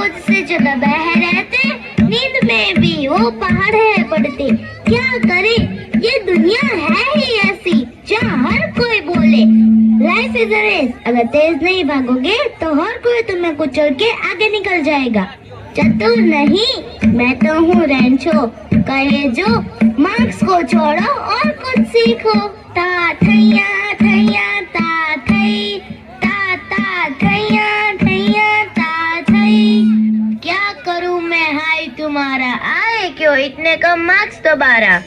मुझसे जो बह रहते, नींद में भी वो पहाड़ है पड़ते। क्या करे, ये दुनिया है ही ऐसी जहाँ हर कोई बोले लाइफ इज अ रेस, अगर तेज नहीं भागोगे तो हर कोई तुम्हें कुचल के आगे निकल जाएगा। चतुर नहीं, मैं तो हूँ रैंचो, कहे जो मार्क्स को छोड़ो और कुछ सीखो। ता थैया थैया ता थई, ता ता थैया थैया ता थई। क्या करूँ मैं हाय तुम्हारा, आए क्यों इतने कम मार्क्स दोबारा।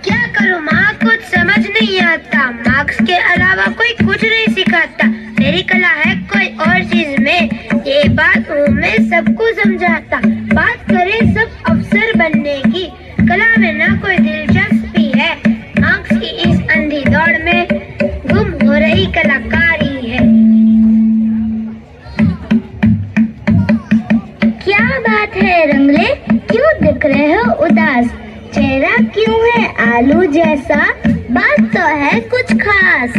क्या करूँ माँ, कुछ समझ नहीं आता, मार्क्स के अलावा कोई कुछ नहीं सिखाता। मेरी कला है कोई और चीज में, ये बात हूँ मैं सबको समझाता। बात करें सब अफसर बनने की, कला में ना कोई दिलचस्पी है। मार्क्स की इस अंधी दौड़ में गुम हो रही कलाकारी है। क्या बात है रंगले, क्यों दिख रहे हो उदास, चेहरा क्यों है आलू जैसा, बात तो है कुछ खास।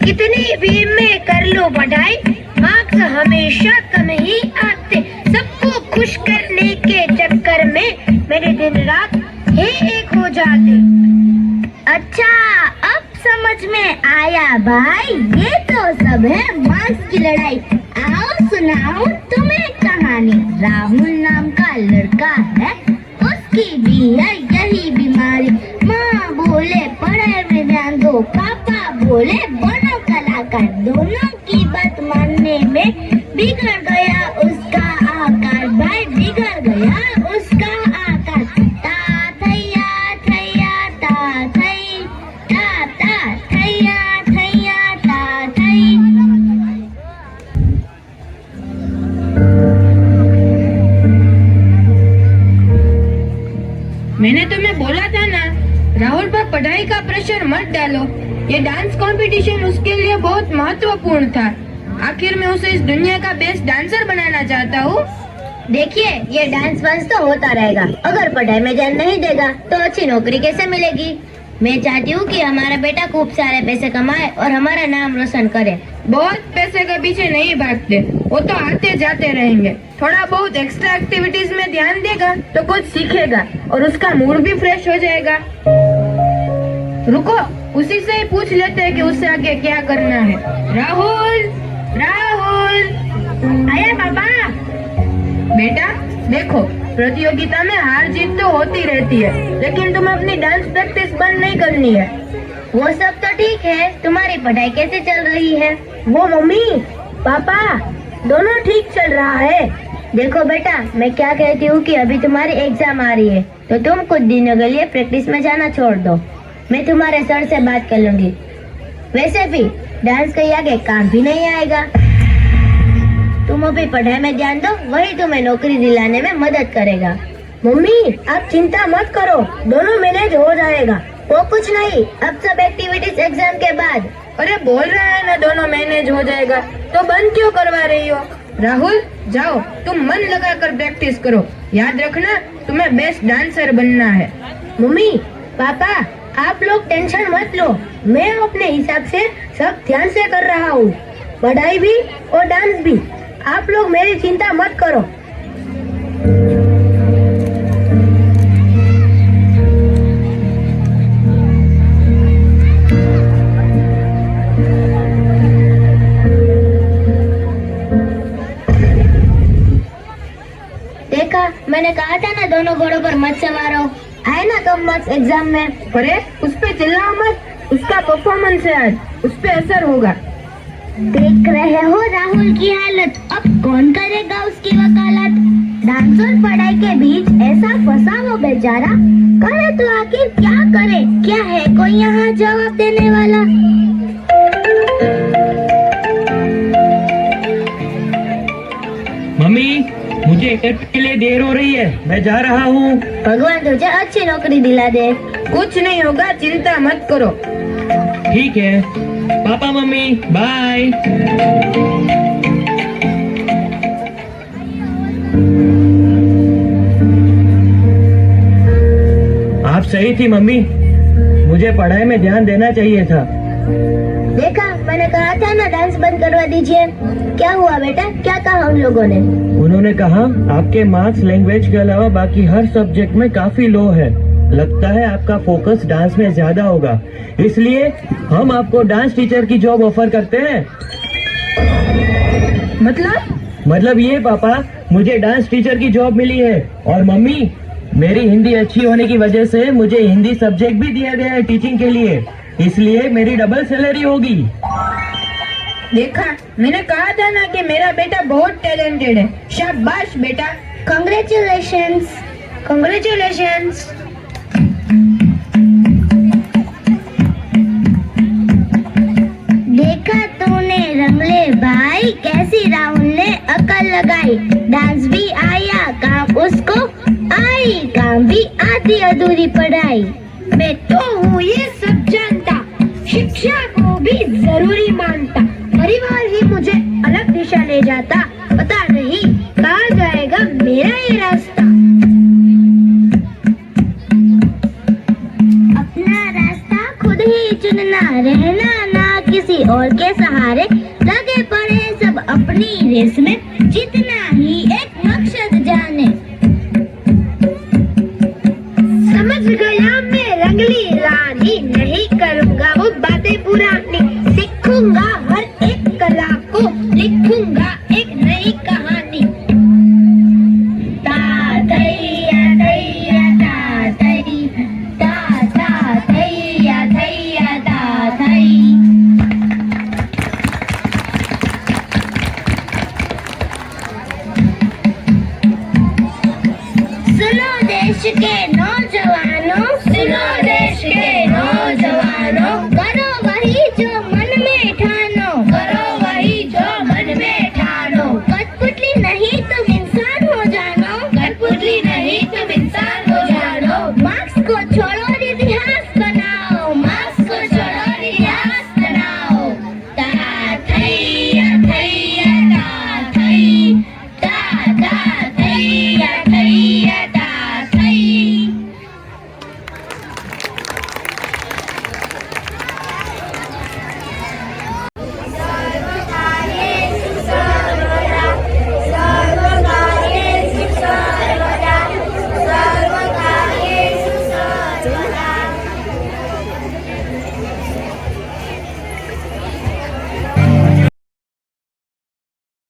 कितनी भी मैं कर लो पढ़ाई, मार्क्स हमेशा कम ही आते। सबको खुश करने के चक्कर में मेरे दिन रात ही एक हो जाते। अच्छा अब समझ में आया भाई, ये तो सब है मार्क्स की लड़ाई। आओ सुनाओ तुम्हें कहानी। राहुल नाम का लड़का है, उसकी भी है यही बीमारी। माँ बोले पढ़ाई में ध्यान दो, पापा बोले बनो कलाकार। दोनों की बात मानने में बिगड़ गया उसका आकार, भाई बिगड़ गया उसका आकार। ता थैया थैया ता थई, ता ता थैया थैया ता थई। मैंने तुम्हें बोला था ना, राहुल पर पढ़ाई का प्रेशर मत डालो। ये डांस कंपटीशन उसके लिए बहुत महत्वपूर्ण था। आखिर मैं उसे इस दुनिया का बेस्ट डांसर बनाना चाहता हूँ। देखिए ये डांस वांस तो होता रहेगा, अगर पढ़ाई में ध्यान नहीं देगा तो अच्छी नौकरी कैसे मिलेगी। मैं चाहती हूँ कि हमारा बेटा खूब सारे पैसे कमाए और हमारा नाम रोशन करे। बहुत पैसे के पीछे नहीं भागते, वो तो आते जाते रहेंगे। थोड़ा बहुत एक्स्ट्रा एक्टिविटीज में ध्यान देगा तो कुछ सीखेगा और उसका मूड भी फ्रेश हो जाएगा। रुको, उसी से ही पूछ लेते हैं कि उससे आगे क्या करना है। राहुल, राहुल, आया पापा। बेटा देखो, प्रतियोगिता में हार जीत तो होती रहती है, लेकिन तुम्हें अपनी डांस प्रैक्टिस बंद नहीं करनी है। वो सब तो ठीक है, तुम्हारी पढ़ाई कैसे चल रही है। वो मम्मी पापा दोनों ठीक चल रहा है। देखो बेटा, मैं क्या कहती हूँ कि अभी तुम्हारी एग्जाम आ रही है, तो तुम कुछ दिनों के लिए प्रैक्टिस में जाना छोड़ दो। मैं तुम्हारे सर से बात कर लूंगी। वैसे भी डांस के आगे काम भी नहीं आएगा। तुम अभी पढ़ाई में ध्यान दो, वही तुम्हें नौकरी दिलाने में मदद करेगा। मम्मी आप चिंता मत करो, दोनों मैनेज हो जाएगा। वो कुछ नहीं, अब सब एक्टिविटीज एग्जाम के बाद। अरे बोल रहा है ना दोनों मैनेज हो जाएगा, तो बंद क्यों करवा रही हो। राहुल जाओ, तुम मन लगाकर प्रैक्टिस करो। याद रखना, तुम्हें बेस्ट डांसर बनना है। मम्मी पापा आप लोग टेंशन मत लो, मैं अपने हिसाब से सब ध्यान से कर रहा हूँ, पढ़ाई भी और डांस भी। आप लोग मेरी चिंता मत करो। देखा, मैंने कहा था ना दोनों घोड़ों पर मत सवारो। आए ना कम मार्क्स एग्जाम में। अरे उस पे चिल्लाओ मत, उसका परफॉर्मेंस है आज, उस पे असर होगा। देख रहे हो राहुल की हालत, अब कौन करेगा उसकी वकालत। डांस और पढ़ाई के बीच ऐसा फंसा वो बेचारा, करे तो आखिर क्या करे। क्या है कोई यहाँ जवाब देने वाला। मम्मी मुझे इंटरव्यू के लिए देर हो रही है, मैं जा रहा हूँ। भगवान तुझे अच्छी नौकरी दिला दे। कुछ नहीं होगा, चिंता मत करो। ठीक है पापा मम्मी बाय। आप सही थी मम्मी, मुझे पढ़ाई में ध्यान देना चाहिए था। देखा, मैंने कहा था ना डांस बंद करवा दीजिए। क्या हुआ बेटा, क्या कहा उन लोगों ने? उन्होंने कहा आपके मार्क्स लैंग्वेज के अलावा बाकी हर सब्जेक्ट में काफी लो है। लगता है आपका फोकस डांस में ज्यादा होगा, इसलिए हम आपको डांस टीचर की जॉब ऑफर करते हैं। मतलब ये पापा, मुझे डांस टीचर की जॉब मिली है और मम्मी, मेरी हिंदी अच्छी होने की वजह से मुझे हिंदी सब्जेक्ट भी दिया गया है टीचिंग के लिए, इसलिए मेरी डबल सैलरी होगी। देखा, मैंने कहा था ना कि मेरा बेटा बहुत टैलेंटेड है। शाबाश बेटा। Congratulations, congratulations. देखा तूने रंगले भाई, कैसी राहुल ने अकल लगाई। डांस भी आया, काम उसको आई, काम भी आधी अधूरी पढ़ाई। मैं तो हूँ ये सब जानता, शिक्षा को भी जरूरी मानता। परिवार ही मुझे अलग दिशा ले जाता, पता नहीं कहाँ जाएगा मेरा ये रास्ता। अपना रास्ता खुद ही चुनना, रहना ना किसी और के सहारे। लगे पड़े सब अपनी रेस में, जितना ही एक मकसद जाने। समझ गया मैं रंगली रानी, नहीं करूँगा वो बातें पुरानी। सीखूंगा हर एक कला को, लिखूंगा एक नई कहानी। ता थैया थैया ता थई, ता ता थैया थैया ता थई। सुनो देश के